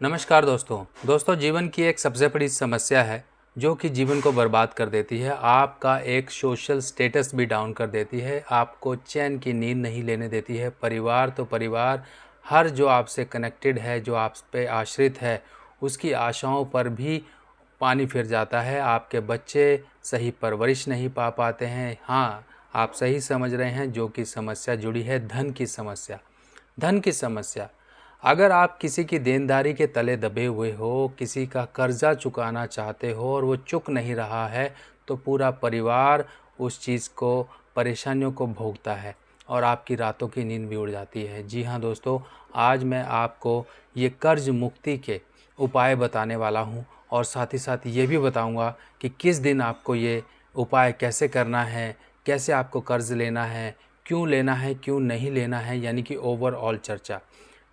नमस्कार दोस्तों जीवन की एक सबसे बड़ी समस्या है जो कि जीवन को बर्बाद कर देती है। आपका एक सोशल स्टेटस भी डाउन कर देती है, आपको चैन की नींद नहीं लेने देती है। परिवार तो परिवार, हर जो आपसे कनेक्टेड है, जो आप पे आश्रित है, उसकी आशाओं पर भी पानी फिर जाता है। आपके बच्चे सही परवरिश नहीं पा पाते हैं। हाँ, आप सही समझ रहे हैं, जो कि समस्या जुड़ी है धन की समस्या। धन की समस्या, अगर आप किसी की देनदारी के तले दबे हुए हो, किसी का कर्जा चुकाना चाहते हो और वो चुक नहीं रहा है, तो पूरा परिवार उस चीज़ को, परेशानियों को भोगता है और आपकी रातों की नींद भी उड़ जाती है। जी हाँ दोस्तों, आज मैं आपको ये कर्ज मुक्ति के उपाय बताने वाला हूँ और साथ ही साथ ये भी बताऊँगा कि किस दिन आपको ये उपाय कैसे करना है, कैसे आपको कर्ज लेना है, क्यों नहीं लेना है, यानी कि ओवरऑल चर्चा।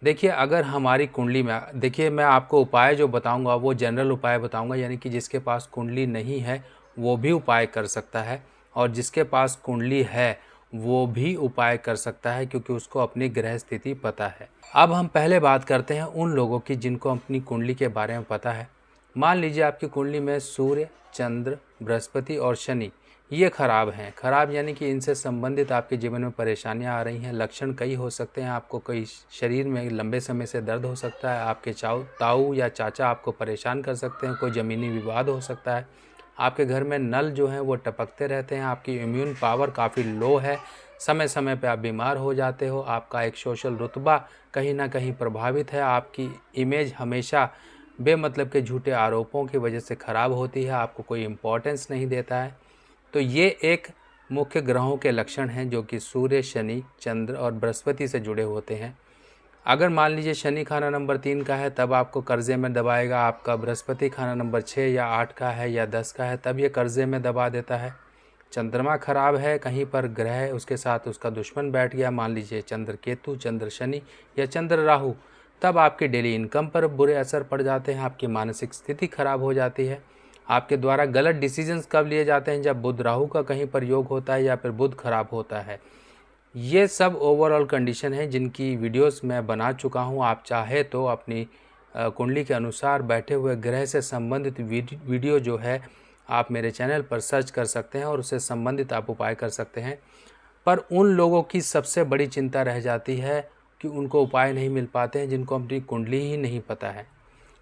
देखिए, अगर हमारी कुंडली में देखिए, मैं आपको उपाय जो बताऊंगा वो जनरल उपाय बताऊंगा, यानी कि जिसके पास कुंडली नहीं है वो भी उपाय कर सकता है और जिसके पास कुंडली है वो भी उपाय कर सकता है, क्योंकि उसको अपनी ग्रह स्थिति पता है। अब हम पहले बात करते हैं उन लोगों की जिनको अपनी कुंडली के बारे में पता है। मान लीजिए आपकी कुंडली में सूर्य, चंद्र, बृहस्पति और शनि ये खराब हैं। खराब यानी कि इनसे संबंधित आपके जीवन में परेशानियां आ रही हैं। लक्षण कई हो सकते हैं। आपको कई शरीर में लंबे समय से दर्द हो सकता है, आपके ताऊ या चाचा आपको परेशान कर सकते हैं, कोई ज़मीनी विवाद हो सकता है, आपके घर में नल जो हैं वो टपकते रहते हैं, आपकी इम्यून पावर काफ़ी लो है, समय समय पे आप बीमार हो जाते हो, आपका एक सोशल रुतबा कहीं ना कहीं प्रभावित है, आपकी इमेज हमेशा बेमतलब के झूठे आरोपों की वजह से ख़राब होती है, आपको कोई इम्पोर्टेंस नहीं देता है। तो ये एक मुख्य ग्रहों के लक्षण हैं जो कि सूर्य, शनि, चंद्र और बृहस्पति से जुड़े होते हैं। अगर मान लीजिए शनि खाना नंबर 3 का है तब आपको कर्जे में दबाएगा, आपका बृहस्पति खाना नंबर 6 या 8 का है या 10 का है तब ये कर्जे में दबा देता है। चंद्रमा खराब है, कहीं पर ग्रह उसके साथ उसका दुश्मन बैठ गया, मान लीजिए चंद्र केतु, चंद्र शनि या चंद्र राहु, तब आपकी डेली इनकम पर बुरे असर पड़ जाते हैं, आपकी मानसिक स्थिति खराब हो जाती है। आपके द्वारा गलत डिसीजंस कब लिए जाते हैं? जब बुध राहु का कहीं पर योग होता है या फिर बुध खराब होता है। ये सब ओवरऑल कंडीशन है जिनकी वीडियोस मैं बना चुका हूँ। आप चाहे तो अपनी कुंडली के अनुसार बैठे हुए ग्रह से संबंधित वीडियो जो है आप मेरे चैनल पर सर्च कर सकते हैं और उससे संबंधित आप उपाय कर सकते हैं। पर उन लोगों की सबसे बड़ी चिंता रह जाती है कि उनको उपाय नहीं मिल पाते हैं जिनको अपनी कुंडली ही नहीं पता है,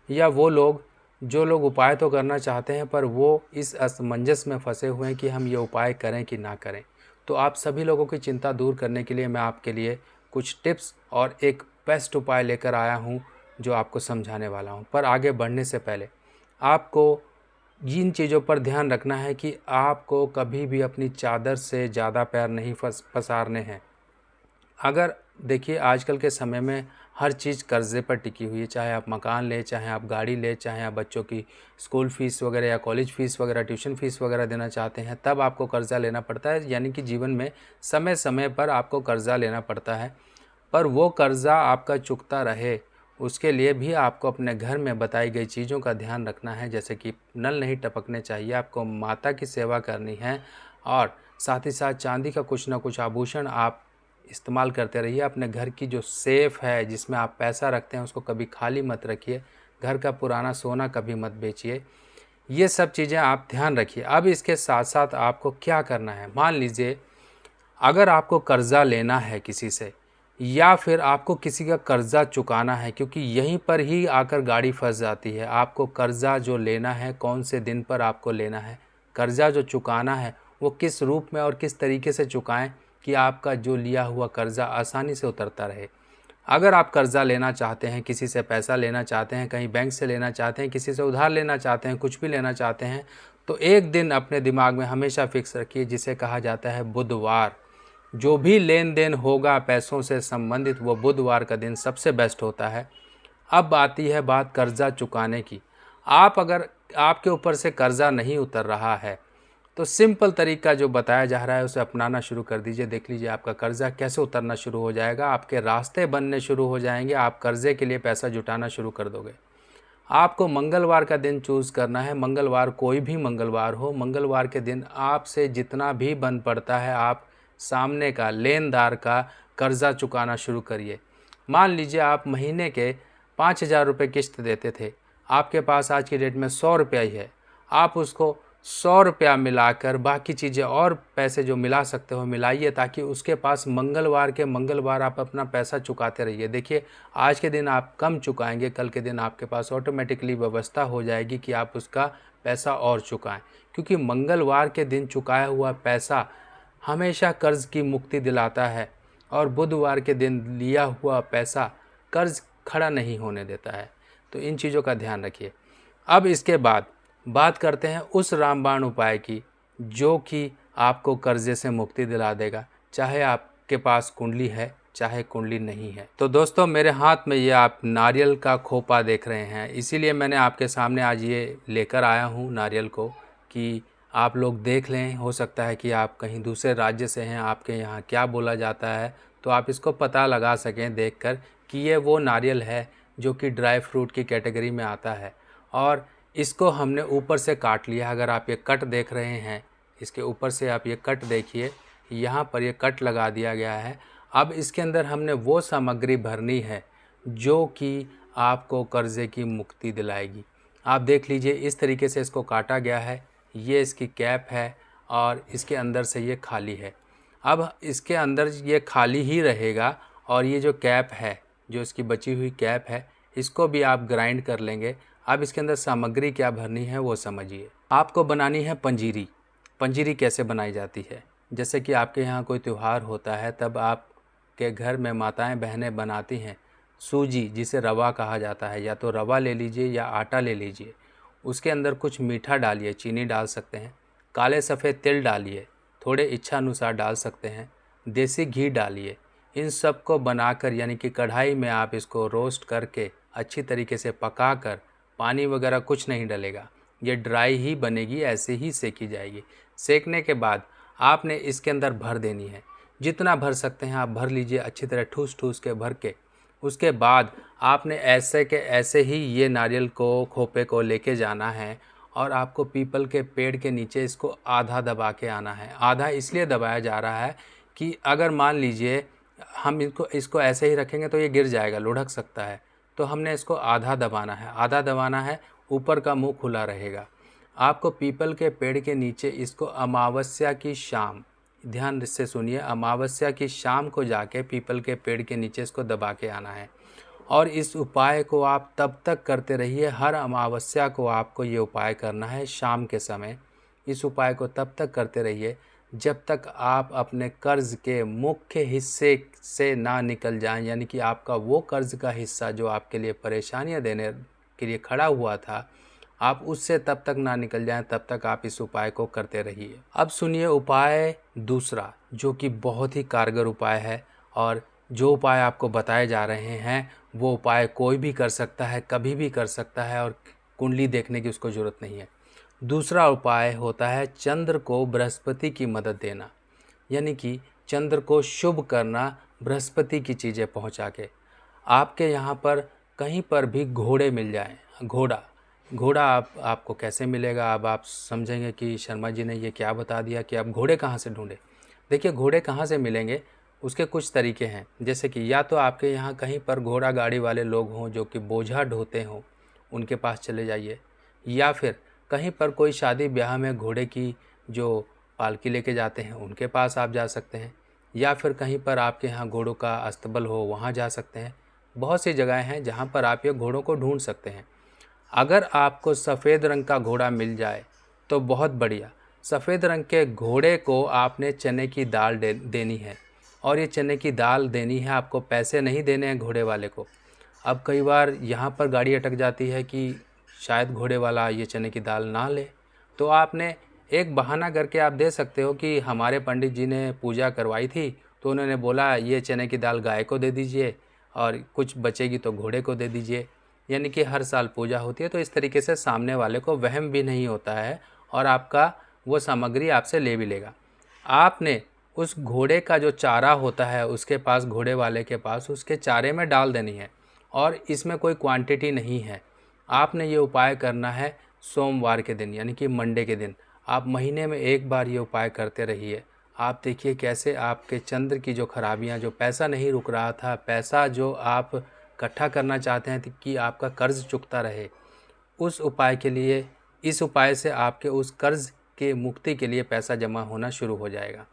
या वो लोग जो लोग उपाय तो करना चाहते हैं पर वो इस असमंजस में फंसे हुए हैं कि हम ये उपाय करें कि ना करें। तो आप सभी लोगों की चिंता दूर करने के लिए मैं आपके लिए कुछ टिप्स और एक बेस्ट उपाय लेकर आया हूँ जो आपको समझाने वाला हूँ। पर आगे बढ़ने से पहले आपको इन चीज़ों पर ध्यान रखना है कि आपको कभी भी अपनी चादर से ज़्यादा पैर नहीं पसारने हैं। अगर देखिए, आजकल के समय में हर चीज़ कर्ज़े पर टिकी हुई है, चाहे आप मकान लें, चाहे आप गाड़ी लें, चाहे आप बच्चों की स्कूल फ़ीस वगैरह या कॉलेज फ़ीस वगैरह, ट्यूशन फ़ीस वगैरह देना चाहते हैं, तब आपको कर्ज़ा लेना पड़ता है। यानी कि जीवन में समय समय पर आपको कर्ज़ा लेना पड़ता है। पर वो कर्ज़ा आपका चुकता रहे, उसके लिए भी आपको अपने घर में बताई गई चीज़ों का ध्यान रखना है। जैसे कि नल नहीं टपकने चाहिए, आपको माता की सेवा करनी है और साथ ही साथ चांदी का कुछ ना कुछ आभूषण आप इस्तेमाल करते रहिए। अपने घर की जो सेफ़ है जिसमें आप पैसा रखते हैं उसको कभी खाली मत रखिए। घर का पुराना सोना कभी मत बेचिए। ये सब चीज़ें आप ध्यान रखिए। अब इसके साथ साथ आपको क्या करना है, मान लीजिए अगर आपको कर्ज़ा लेना है किसी से या फिर आपको किसी का कर्ज़ा चुकाना है, क्योंकि यहीं पर ही आकर गाड़ी फंस जाती है। आपको कर्ज़ा जो लेना है कौन से दिन पर आपको लेना है, कर्ज़ा जो चुकाना है वो किस रूप में और किस तरीके से चुकाएं कि आपका जो लिया हुआ कर्ज़ा आसानी से उतरता रहे। अगर आप कर्ज़ा लेना चाहते हैं, किसी से पैसा लेना चाहते हैं, कहीं बैंक से लेना चाहते हैं, किसी से उधार लेना चाहते हैं, कुछ भी लेना चाहते हैं, तो एक दिन अपने दिमाग में हमेशा फिक्स रखिए जिसे कहा जाता है बुधवार। जो भी लेन देन होगा पैसों से संबंधित वो बुधवार का दिन सबसे बेस्ट होता है। अब आती है बात कर्ज़ा चुकाने की। अगर आपके ऊपर से कर्ज़ा नहीं उतर रहा है तो सिंपल तरीका जो बताया जा रहा है उसे अपनाना शुरू कर दीजिए। देख लीजिए आपका कर्ज़ा कैसे उतरना शुरू हो जाएगा, आपके रास्ते बनने शुरू हो जाएंगे, आप कर्ज़े के लिए पैसा जुटाना शुरू कर दोगे। आपको मंगलवार का दिन चूज़ करना है। मंगलवार, कोई भी मंगलवार हो, मंगलवार के दिन आपसे जितना भी बन पड़ता है आप सामने का लेनदार का कर्ज़ा चुकाना शुरू करिए। मान लीजिए आप महीने के 5,000 रुपये किस्त देते थे, आपके पास आज की डेट में 100 रुपया ही है, आप उसको 100 रुपया मिलाकर बाकी चीज़ें और पैसे जो मिला सकते हो मिलाइए, ताकि उसके पास मंगलवार के मंगलवार आप अपना पैसा चुकाते रहिए। देखिए, आज के दिन आप कम चुकाएंगे, कल के दिन आपके पास ऑटोमेटिकली व्यवस्था हो जाएगी कि आप उसका पैसा और चुकाएं, क्योंकि मंगलवार के दिन चुकाया हुआ पैसा हमेशा कर्ज़ की मुक्ति दिलाता है और बुधवार के दिन लिया हुआ पैसा कर्ज़ खड़ा नहीं होने देता है। तो इन चीज़ों का ध्यान रखिए। अब इसके बाद बात करते हैं उस रामबाण उपाय की जो कि आपको कर्ज़े से मुक्ति दिला देगा, चाहे आपके पास कुंडली है चाहे कुंडली नहीं है। तो दोस्तों, मेरे हाथ में ये आप नारियल का खोपा देख रहे हैं, इसीलिए मैंने आपके सामने आज ये लेकर आया हूँ नारियल को, कि आप लोग देख लें। हो सकता है कि आप कहीं दूसरे राज्य से हैं, आपके यहाँ क्या बोला जाता है, तो आप इसको पता लगा सकें देखकर कि ये वो नारियल है जो कि ड्राई फ्रूट की कैटेगरी में आता है। और इसको हमने ऊपर से काट लिया। अगर आप ये कट देख रहे हैं, इसके ऊपर से आप ये कट देखिए, यहाँ पर ये कट लगा दिया गया है। अब इसके अंदर हमने वो सामग्री भरनी है जो कि आपको कर्ज़े की मुक्ति दिलाएगी। आप देख लीजिए, इस तरीके से इसको काटा गया है। ये इसकी कैप है और इसके अंदर से ये खाली है। अब इसके अंदर ये खाली ही रहेगा और ये जो कैप है, जो इसकी बची हुई कैप है, इसको भी आप ग्राइंड कर लेंगे। अब इसके अंदर सामग्री क्या भरनी है वो समझिए। आपको बनानी है पंजीरी। पंजीरी कैसे बनाई जाती है? जैसे कि आपके यहाँ कोई त्यौहार होता है, तब आपके घर में माताएं बहनें बनाती हैं सूजी, जिसे रवा कहा जाता है। या तो रवा ले लीजिए या आटा ले लीजिए, उसके अंदर कुछ मीठा डालिए, चीनी डाल सकते हैं, काले सफ़ेद तिल डालिए, थोड़े इच्छा अनुसार डाल सकते हैं, देसी घी डालिए। इन सब को बनाकर, यानी कि कढ़ाई में आप इसको रोस्ट करके अच्छी तरीके से पकाकर, पानी वगैरह कुछ नहीं डलेगा, ये ड्राई ही बनेगी, ऐसे ही सेकी जाएगी। सेकने के बाद आपने इसके अंदर भर देनी है। जितना भर सकते हैं आप भर लीजिए, अच्छी तरह ठूस ठूस के भर के। उसके बाद आपने ऐसे के ऐसे ही ये नारियल को, खोपे को लेके जाना है और आपको पीपल के पेड़ के नीचे इसको आधा दबा के आना है। आधा इसलिए दबाया जा रहा है कि अगर मान लीजिए हम इसको ऐसे ही रखेंगे तो ये गिर जाएगा, लुढ़क सकता है, तो हमने इसको आधा दबाना है। आधा दबाना है, ऊपर का मुंह खुला रहेगा। आपको पीपल के पेड़ के नीचे इसको अमावस्या की शाम, ध्यान से सुनिए, अमावस्या की शाम को जाके पीपल के पेड़ के नीचे इसको दबा के आना है। और इस उपाय को आप तब तक करते रहिए, हर अमावस्या को आपको ये उपाय करना है शाम के समय। इस उपाय को तब तक करते रहिए जब तक आप अपने कर्ज़ के मुख्य हिस्से से ना निकल जाएं, यानी कि आपका वो कर्ज़ का हिस्सा जो आपके लिए परेशानियां देने के लिए खड़ा हुआ था, आप उससे तब तक ना निकल जाएं, तब तक आप इस उपाय को करते रहिए। अब सुनिए उपाय दूसरा, जो कि बहुत ही कारगर उपाय है, और जो उपाय आपको बताए जा रहे हैं वो उपाय कोई भी कर सकता है, कभी भी कर सकता है, और कुंडली देखने की उसको ज़रूरत नहीं है। दूसरा उपाय होता है चंद्र को बृहस्पति की मदद देना, यानी कि चंद्र को शुभ करना बृहस्पति की चीज़ें पहुंचा के। आपके यहाँ पर कहीं पर भी घोड़े मिल जाएं, घोड़ा आपको कैसे मिलेगा? अब आप समझेंगे कि शर्मा जी ने ये क्या बता दिया कि आप घोड़े कहाँ से ढूंढें। देखिए, घोड़े कहाँ से मिलेंगे, उसके कुछ तरीके हैं। जैसे कि या तो आपके यहाँ कहीं पर घोड़ा गाड़ी वाले लोग हों जो कि बोझा ढोते हों, उनके पास चले जाइए। या फिर कहीं पर कोई शादी ब्याह में घोड़े की जो पालकी लेके जाते हैं उनके पास आप जा सकते हैं। या फिर कहीं पर आपके यहाँ घोड़ों का अस्तबल हो, वहाँ जा सकते हैं। बहुत सी जगहें हैं जहाँ पर आप ये घोड़ों को ढूंढ सकते हैं। अगर आपको सफ़ेद रंग का घोड़ा मिल जाए तो बहुत बढ़िया। सफ़ेद रंग के घोड़े को आपने चने की दाल देनी है, और ये चने की दाल देनी है, आपको पैसे नहीं देने हैं घोड़े वाले को। अब कई बार यहाँ पर गाड़ी अटक जाती है कि शायद घोड़े वाला ये चने की दाल ना ले, तो आपने एक बहाना करके आप दे सकते हो कि हमारे पंडित जी ने पूजा करवाई थी तो उन्होंने बोला ये चने की दाल गाय को दे दीजिए और कुछ बचेगी तो घोड़े को दे दीजिए। यानी कि हर साल पूजा होती है, तो इस तरीके से सामने वाले को वहम भी नहीं होता है और आपका वो सामग्री आपसे ले भी लेगा। आपने उस घोड़े का जो चारा होता है उसके पास, घोड़े वाले के पास, उसके चारे में डाल देनी है, और इसमें कोई क्वांटिटी नहीं है। आपने ये उपाय करना है सोमवार के दिन, यानी कि मंडे के दिन। आप महीने में एक बार ये उपाय करते रहिए। आप देखिए कैसे आपके चंद्र की जो खराबियां, जो पैसा नहीं रुक रहा था, पैसा जो आप इकट्ठा करना चाहते हैं कि आपका कर्ज चुकता रहे, उस उपाय के लिए, इस उपाय से आपके उस कर्ज के मुक्ति के लिए पैसा जमा होना शुरू हो जाएगा।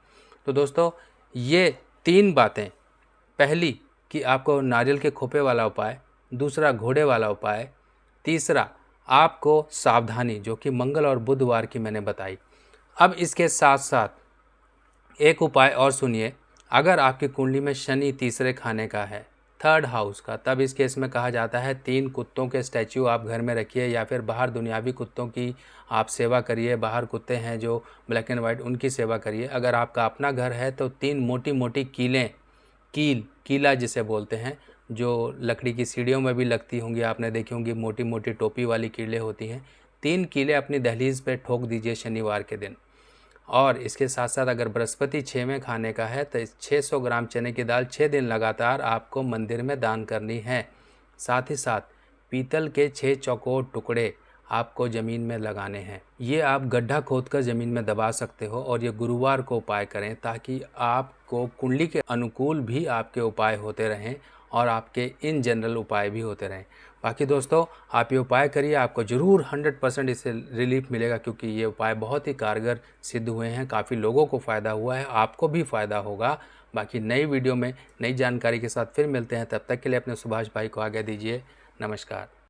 तो दोस्तों ये 3 बातें, पहली कि आपको नारियल के खोपे वाला उपाय, दूसरा घोड़े वाला उपाय, तीसरा आपको सावधानी जो कि मंगल और बुधवार की मैंने बताई। अब इसके साथ साथ एक उपाय और सुनिए, अगर आपकी कुंडली में शनि तीसरे खाने का है, 3rd हाउस का, तब इस केस में कहा जाता है 3 कुत्तों के स्टैच्यू आप घर में रखिए या फिर बाहर दुनियावी कुत्तों की आप सेवा करिए। बाहर कुत्ते हैं जो ब्लैक एंड वाइट, उनकी सेवा करिए। अगर आपका अपना घर है तो 3 मोटी मोटी कीलें, कीला जिसे बोलते हैं, जो लकड़ी की सीढ़ियों में भी लगती होंगी, आपने देखी होंगी, मोटी मोटी टोपी वाली कीलें होती हैं, 3 कीलें अपनी दहलीज पे ठोक दीजिए शनिवार के दिन। और इसके साथ साथ अगर बृहस्पति 6वें खाने का है तो 600 ग्राम चने की दाल 6 दिन लगातार आपको मंदिर में दान करनी है। साथ ही साथ पीतल के 6 चौकोर टुकड़े आपको ज़मीन में लगाने हैं। ये आप गड्ढा खोदकर ज़मीन में दबा सकते हो और ये गुरुवार को उपाय करें ताकि आपको कुंडली के अनुकूल भी आपके उपाय होते रहें और आपके इन जनरल उपाय भी होते रहें। बाकी दोस्तों आप ये उपाय करिए, आपको ज़रूर 100% इससे रिलीफ मिलेगा, क्योंकि ये उपाय बहुत ही कारगर सिद्ध हुए हैं, काफ़ी लोगों को फ़ायदा हुआ है, आपको भी फ़ायदा होगा। बाकी नई वीडियो में नई जानकारी के साथ फिर मिलते हैं, तब तक के लिए अपने सुभाष भाई को आज्ञा दीजिए। नमस्कार।